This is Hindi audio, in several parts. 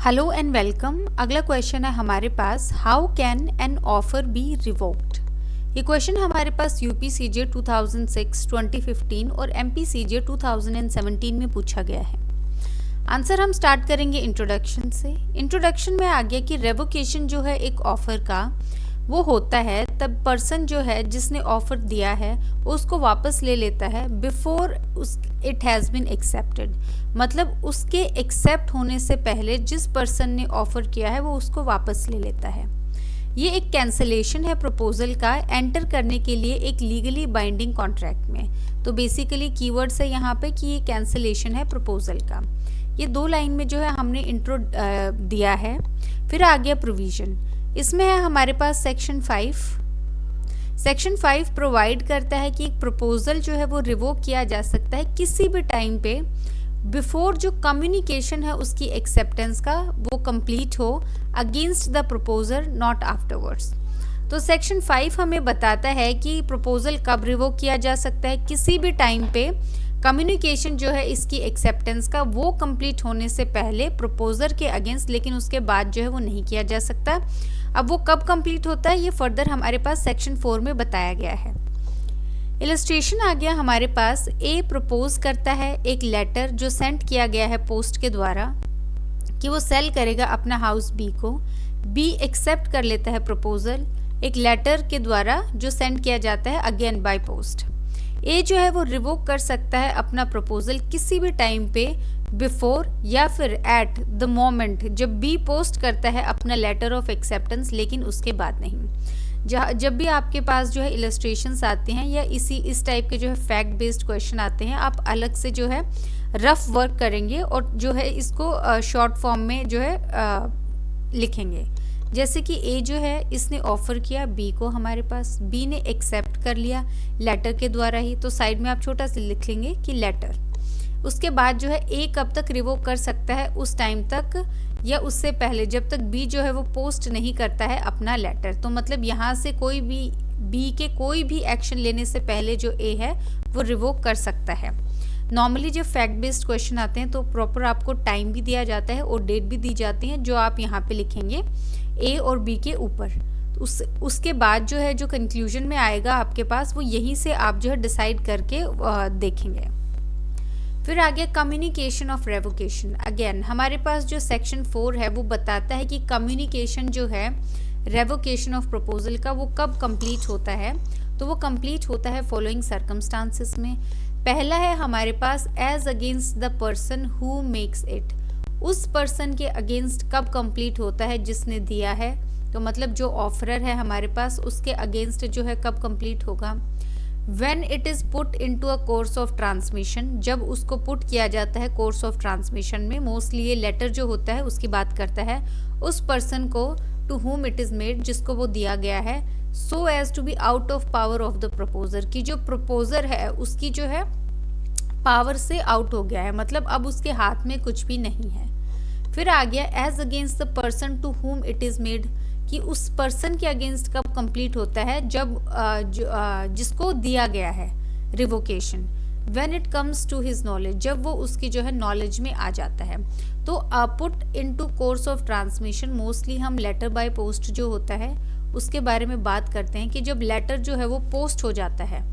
Hello and welcome. अगला क्वेश्चन है हमारे पास, how can an offer be revoked. ये क्वेश्चन हमारे पास यूपीसीजे 2006, 2015 और एमपीसीजे 2017 में पूछा गया है। आंसर हम स्टार्ट करेंगे इंट्रोडक्शन से। इंट्रोडक्शन में आ गया कि रेवोकेशन जो है एक ऑफर का, वो होता है तब पर्सन जो है जिसने ऑफर दिया है उसको वापस ले लेता है before it has been accepted. मतलब उसके एक्सेप्ट होने से पहले जिस पर्सन ने ऑफर किया है वो उसको वापस ले लेता है। ये एक कैंसलेशन है प्रपोजल का एंटर करने के लिए एक लीगली बाइंडिंग कॉन्ट्रैक्ट में। तो बेसिकली कीवर्ड्स है यहाँ पे कि ये कैंसलेशन है प्रपोजल का। ये दो लाइन में जो है हमने इंट्रो दिया है। फिर आ गया प्रोविजन। इसमें है हमारे पास सेक्शन 5। सेक्शन 5 प्रोवाइड करता है कि एक प्रपोजल जो है वो रिवोक किया जा सकता है किसी भी टाइम पे बिफोर जो कम्युनिकेशन है उसकी एक्सेप्टेंस का वो कंप्लीट हो against the proposer, not afterwards. तो सेक्शन 5 हमें बताता है कि प्रपोजल कब रिवोक किया जा सकता है, किसी भी टाइम पे कम्युनिकेशन जो है इसकी एक्सेप्टेंस का वो कंप्लीट होने से पहले प्रपोजर के अगेंस्ट, लेकिन उसके बाद जो है वो नहीं किया जा सकता। अब वो कब कंप्लीट होता है ये फर्दर हमारे पास सेक्शन 4 में बताया गया है। इलस्ट्रेशन आ गया हमारे पास। ए प्रपोज करता है एक लेटर जो सेंड किया गया है पोस्ट के द्वारा कि वो सेल करेगा अपना हाउस बी को। बी एक्सेप्ट कर लेता है प्रपोजल एक लेटर के द्वारा जो सेंड किया जाता है अगेन बाय पोस्ट। ए जो है वो रिवोक कर सकता है अपना प्रपोजल किसी भी टाइम पे बिफोर या फिर एट द मोमेंट जब बी पोस्ट करता है अपना लेटर ऑफ एक्सेप्टेंस, लेकिन उसके बाद नहीं। जब भी आपके पास जो है इलस्ट्रेशंस आते हैं या इस टाइप के जो है फैक्ट बेस्ड क्वेश्चन आते हैं, आप अलग से जो है रफ वर्क करेंगे और जो है इसको शॉर्ट फॉर्म में जो है लिखेंगे। जैसे कि ए जो है इसने ऑफर किया बी को, हमारे पास बी ने एक्सेप्ट कर लिया लेटर के द्वारा ही, तो साइड में आप छोटा सा लिख लेंगे कि लेटर। उसके बाद जो है ए कब तक रिवोक कर सकता है, उस टाइम तक या उससे पहले जब तक बी जो है वो पोस्ट नहीं करता है अपना लेटर। तो मतलब यहाँ से कोई भी बी के कोई भी एक्शन लेने से पहले जो ए है वो रिवोक कर सकता है। नॉर्मली जब फैक्ट बेस्ड क्वेश्चन आते हैं तो प्रॉपर आपको टाइम भी दिया जाता है और डेट भी दी जाती है जो आप यहाँ पे लिखेंगे ए और बी के ऊपर। उसके बाद जो है जो कंक्लूजन में आएगा आपके पास वो यहीं से आप जो है डिसाइड करके देखेंगे। फिर आ गया कम्युनिकेशन ऑफ रेवोकेशन। अगेन हमारे पास जो सेक्शन 4 है वो बताता है कि कम्युनिकेशन जो है रेवोकेशन ऑफ प्रपोजल का वो कब कंप्लीट होता है। तो वो कंप्लीट होता है फॉलोइंग सर्कमस्टांसेस में। पहला है हमारे पास as against the person who makes it. उस पर्सन के अगेंस्ट कब कंप्लीट होता है जिसने दिया है, तो मतलब जो ऑफरर है हमारे पास उसके अगेंस्ट जो है कब कंप्लीट होगा। When it is put into a course of transmission, जब उसको पुट किया जाता है कोर्स ऑफ ट्रांसमिशन में, मोस्टली ये लेटर जो होता है उसकी बात करता है उस पर्सन को to whom it is made, जिसको वो दिया गया है, so as to be out of power of the proposer, कि जो प्रपोजर है उसकी जो है पावर से आउट हो गया है, मतलब अब उसके हाथ में कुछ भी नहीं है। फिर आ गया as against the person to whom it is made, कि उस पर्सन के अगेंस्ट कब कंप्लीट होता है जब जिसको दिया गया है revocation. When it comes to his knowledge, जब वो उसकी जो है नॉलेज में आ जाता है। तो put into course of transmission, mostly हम लेटर बाय पोस्ट जो होता है उसके बारे में बात करते हैं कि जब लेटर जो है वो पोस्ट हो जाता है,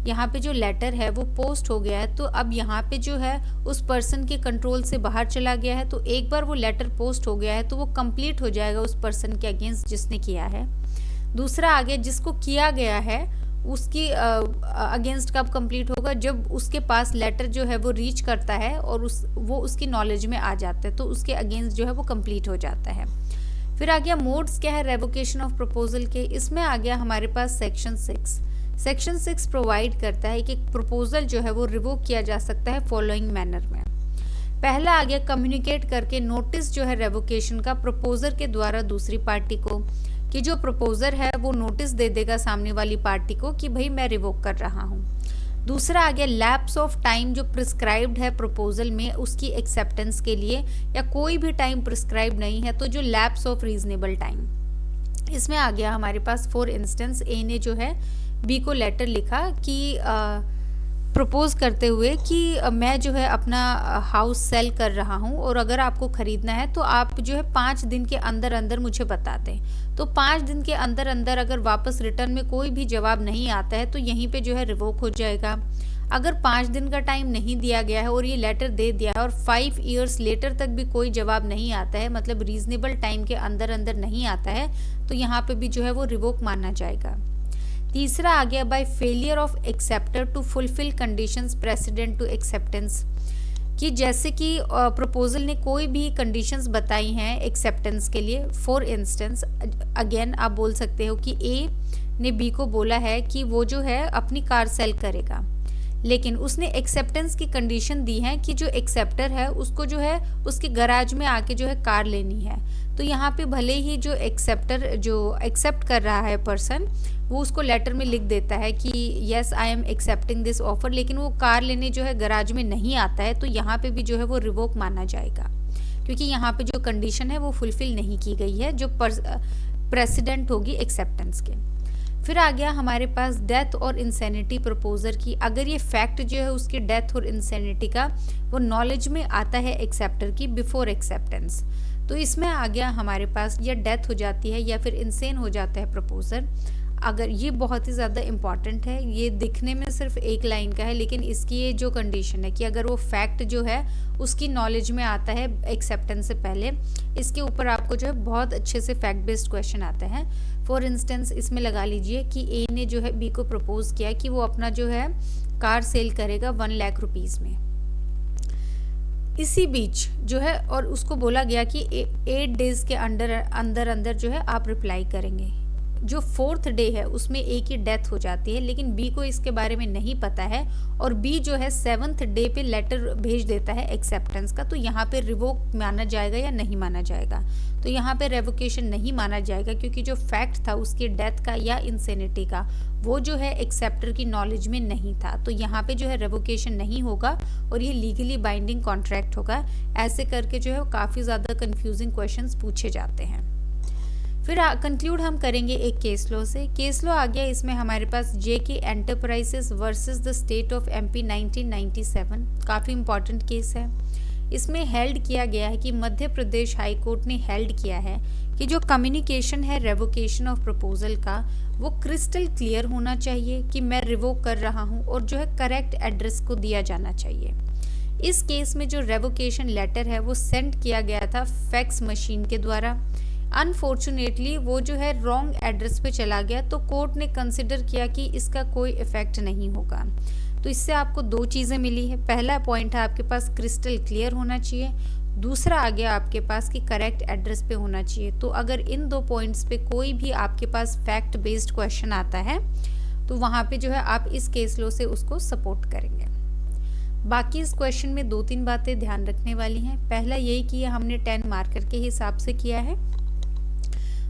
यहाँ पे जो लेटर है वो पोस्ट हो गया है, तो अब यहाँ पे जो है उस पर्सन के कंट्रोल से बाहर चला गया है। तो एक बार वो लेटर पोस्ट हो गया है तो वो कंप्लीट हो जाएगा उस पर्सन के अगेंस्ट जिसने किया है। दूसरा आ गया जिसको किया गया है उसकी अगेंस्ट कब कंप्लीट होगा, जब उसके पास लेटर जो है वो रीच करता है और वो उसकी नॉलेज में आ जाता है, तो उसके अगेंस्ट जो है वो कंप्लीट हो जाता है। फिर आ गया मोड्स क्या है रेवोकेशन ऑफ प्रपोजल के। इसमें आ गया हमारे पास सेक्शन 6। सेक्शन 6 प्रोवाइड करता है कि प्रपोजल जो है वो रिवोक किया जा सकता है फॉलोइंग मैनर में। पहला आ गया कम्युनिकेट करके नोटिस जो है रेवोकेशन का प्रपोजर के द्वारा दूसरी पार्टी को, कि जो प्रपोजर है वो नोटिस दे देगा सामने वाली पार्टी को कि भाई मैं रिवोक कर रहा हूँ। दूसरा आ गया लैप्स ऑफ टाइम, जो प्रिस्क्राइब्ड है प्रपोजल में उसकी एक्सेप्टेंस के लिए, या कोई भी टाइम प्रिस्क्राइब नहीं है तो जो लैप्स ऑफ रीजनेबल टाइम। इसमें आ गया हमारे पास फॉर इंस्टेंस ए ने जो है बी को लेटर लिखा कि प्रपोज करते हुए कि मैं जो है अपना हाउस सेल कर रहा हूँ और अगर आपको ख़रीदना है तो आप जो है 5 दिन के अंदर अंदर मुझे बता दें। तो 5 दिन के अंदर अंदर अगर वापस रिटर्न में कोई भी जवाब नहीं आता है तो यहीं पे जो है रिवोक हो जाएगा। अगर 5 दिन का टाइम नहीं दिया गया है और ये लेटर दे दिया है और 5 ईयर्स लेटर तक भी कोई जवाब नहीं आता है, मतलब रीजनेबल टाइम के अंदर अंदर नहीं आता है, तो यहाँ पे भी जो है वो रिवोक माना जाएगा। तीसरा आ गया by failure of acceptor to fulfil conditions precedent to acceptance, कि जैसे कि प्रपोजल ने कोई भी कंडीशंस बताई हैं एक्सेप्टेंस के लिए। फॉर इंस्टेंस अगेन आप बोल सकते हो कि ए ने बी को बोला है कि वो जो है अपनी कार सेल करेगा, लेकिन उसने एक्सेप्टेंस की कंडीशन दी है कि जो एक्सेप्टर है उसको जो है उसके गराज में आके जो है कार लेनी है। तो यहाँ पे भले ही जो एक्सेप्टर जो एक्सेप्ट कर रहा है पर्सन वो उसको लेटर में लिख देता है कि yes I am accepting this offer, लेकिन वो कार लेने जो है गराज में नहीं आता है, तो यहाँ पे भी जो है वो रिवोक माना जाएगा, क्योंकि यहाँ पे जो कंडीशन है वो फुलफिल नहीं की गई है जो प्रेसिडेंट होगी एक्सेप्टेंस के। फिर आ गया हमारे पास डेथ और इंसैनिटी प्रपोजर की। अगर ये फैक्ट जो है उसकी डेथ और इंसैनिटी का वो नॉलेज में आता है एक्सेप्टर की बिफोर एक्सेप्टेंस, तो इसमें आ गया हमारे पास या डेथ हो जाती है या फिर इंसेन हो जाता है प्रपोजर। अगर ये बहुत ही ज़्यादा इम्पॉर्टेंट है, ये दिखने में सिर्फ एक लाइन का है, लेकिन इसकी ये जो कंडीशन है कि अगर वो फैक्ट जो है उसकी नॉलेज में आता है एक्सेप्टेंस से पहले, इसके ऊपर आपको जो है बहुत अच्छे से फैक्ट बेस्ड क्वेश्चन आते हैं। फॉर इंस्टेंस इसमें लगा लीजिए कि ए ने जो है बी को प्रपोज किया कि वो अपना जो है कार सेल करेगा 1 लाख रुपीज़ में। इसी बीच जो है और उसको बोला गया कि 8 डेज के अंदर अंदर जो है आप रिप्लाई करेंगे। जो 4th डे है उसमें ए की डेथ हो जाती है, लेकिन बी को इसके बारे में नहीं पता है और बी जो है 7th डे पे लेटर भेज देता है एक्सेप्टेंस का, तो यहाँ पे रिवोक माना जाएगा या नहीं माना जाएगा? तो यहाँ पे रेवोकेशन नहीं माना जाएगा, क्योंकि जो फैक्ट था उसकी डेथ का या इंसेनिटी का वो जो है एक्सेप्टर की नॉलेज में नहीं था, तो यहाँ पे जो है रेवोकेशन नहीं होगा और ये लीगली बाइंडिंग कॉन्ट्रैक्ट होगा। ऐसे करके जो है काफ़ी ज़्यादा कन्फ्यूजिंग क्वेश्चंस पूछे जाते हैं। फिर कंक्लूड हम करेंगे एक केस लॉ से। केस लॉ आ गया इसमें हमारे पास JK enterprises versus the state of MP 1997। काफ़ी इंपॉर्टेंट केस है। इसमें हेल्ड किया गया है कि मध्य प्रदेश हाई कोर्ट ने हेल्ड किया है कि जो कम्युनिकेशन है रेवोकेशन ऑफ प्रपोजल का वो क्रिस्टल क्लियर होना चाहिए कि मैं रिवोक कर रहा हूँ और जो है करेक्ट एड्रेस को दिया जाना चाहिए। इस केस में जो रेवोकेशन लेटर है वो सेंड किया गया था फैक्स मशीन के द्वारा। अनफॉर्चुनेटली वो जो है रॉन्ग एड्रेस पे चला गया, तो कोर्ट ने कंसिडर किया कि इसका कोई इफेक्ट नहीं होगा। तो इससे आपको 2 चीज़ें मिली है। पहला पॉइंट है आपके पास क्रिस्टल क्लियर होना चाहिए, दूसरा आ गया आपके पास कि करेक्ट एड्रेस पे होना चाहिए। तो अगर इन 2 पॉइंट्स पे कोई भी आपके पास फैक्ट बेस्ड क्वेश्चन आता है तो वहाँ पे जो है आप इस केस लॉ से उसको सपोर्ट करेंगे। बाकी इस क्वेश्चन में 2-3 बातें ध्यान रखने वाली हैं। पहला यही कि हमने 10 मार्कर के हिसाब से किया है।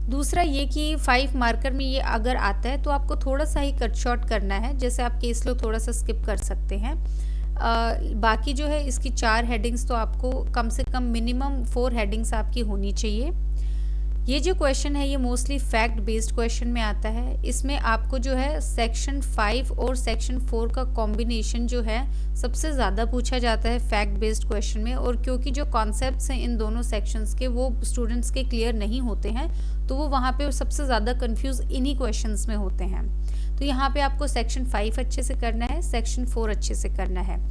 दूसरा ये कि 5 मार्कर में ये अगर आता है तो आपको थोड़ा सा ही कट शॉर्ट करना है, जैसे आप केस लो थोड़ा सा स्किप कर सकते हैं। बाकी जो है इसकी 4 हेडिंग्स तो आपको कम से कम मिनिमम 4 हेडिंग्स आपकी होनी चाहिए। ये जो क्वेश्चन है ये मोस्टली फैक्ट बेस्ड क्वेश्चन में आता है। इसमें आपको जो है सेक्शन 5 और सेक्शन 4 का कॉम्बिनेशन जो है सबसे ज़्यादा पूछा जाता है फैक्ट बेस्ड क्वेश्चन में, और क्योंकि जो कॉन्सेप्ट्स हैं इन दोनों सेक्शंस के वो स्टूडेंट्स के क्लियर नहीं होते हैं, तो वो वहाँ पे सबसे ज़्यादा कंफ्यूज इन्हीं क्वेश्चंस में होते हैं। तो यहाँ पे आपको सेक्शन 5 अच्छे से करना है, सेक्शन 4 अच्छे से करना है।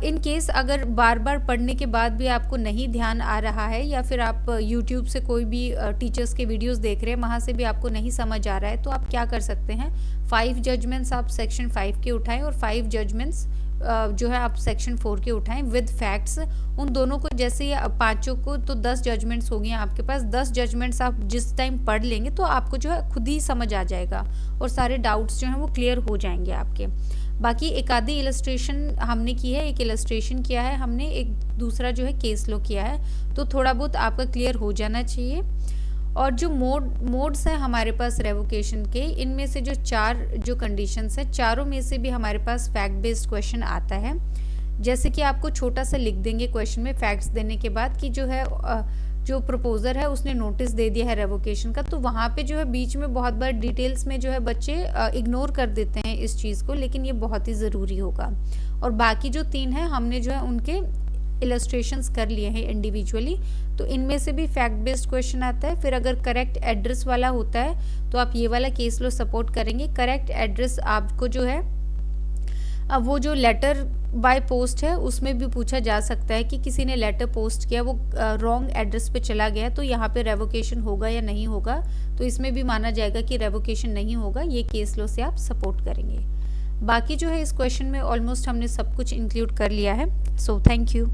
इन केस अगर बार बार पढ़ने के बाद भी आपको नहीं ध्यान आ रहा है, या फिर आप YouTube से कोई भी टीचर्स के वीडियोस देख रहे हैं वहाँ से भी आपको नहीं समझ आ रहा है, तो आप क्या कर सकते हैं, 5 जजमेंट्स आप सेक्शन 5 के उठाएं और 5 जजमेंट्स जो है आप सेक्शन 4 के उठाएं विद फैक्ट्स। उन दोनों को जैसे ये 5 को तो 10 जजमेंट्स हो गए आपके पास। 10 जजमेंट्स आप जिस टाइम पढ़ लेंगे तो आपको जो है खुद ही समझ आ जाएगा और सारे डाउट्स जो हैं वो क्लियर हो जाएंगे आपके। बाकी एक आधी इलस्ट्रेशन हमने की है, एक इलस्ट्रेशन किया है हमने, एक दूसरा जो है केस लो किया है, तो थोड़ा बहुत आपका क्लियर हो जाना चाहिए। और जो मोड्स हैं हमारे पास रेवोकेशन के, इनमें से जो 4 जो कंडीशंस है, चारों में से भी हमारे पास फैक्ट बेस्ड क्वेश्चन आता है। जैसे कि आपको छोटा सा लिख देंगे क्वेश्चन में फैक्ट्स देने के बाद कि जो है जो प्रपोजर है उसने नोटिस दे दिया है रेवोकेशन का, तो वहाँ पे जो है बीच में बहुत बार डिटेल्स में जो है बच्चे इग्नोर कर देते हैं इस चीज़ को, लेकिन ये बहुत ही ज़रूरी होगा। और बाकी जो 3 हैं हमने जो है उनके इलस्ट्रेशंस कर लिए हैं इंडिविजुअली, तो इनमें से भी फैक्ट बेस्ड क्वेश्चन आता है। फिर अगर करेक्ट एड्रेस वाला होता है तो आप ये वाला केस लो सपोर्ट करेंगे। करेक्ट एड्रेस आपको जो है अब वो जो लेटर बाय पोस्ट है उसमें भी पूछा जा सकता है कि किसी ने लेटर पोस्ट किया, वो रॉन्ग एड्रेस पे चला गया, तो यहाँ पे रेवोकेशन होगा या नहीं होगा, तो इसमें भी माना जाएगा कि रेवोकेशन नहीं होगा। ये केस लो से आप सपोर्ट करेंगे। बाकी जो है इस क्वेश्चन में ऑलमोस्ट हमने सब कुछ इंक्लूड कर लिया है। So thank you.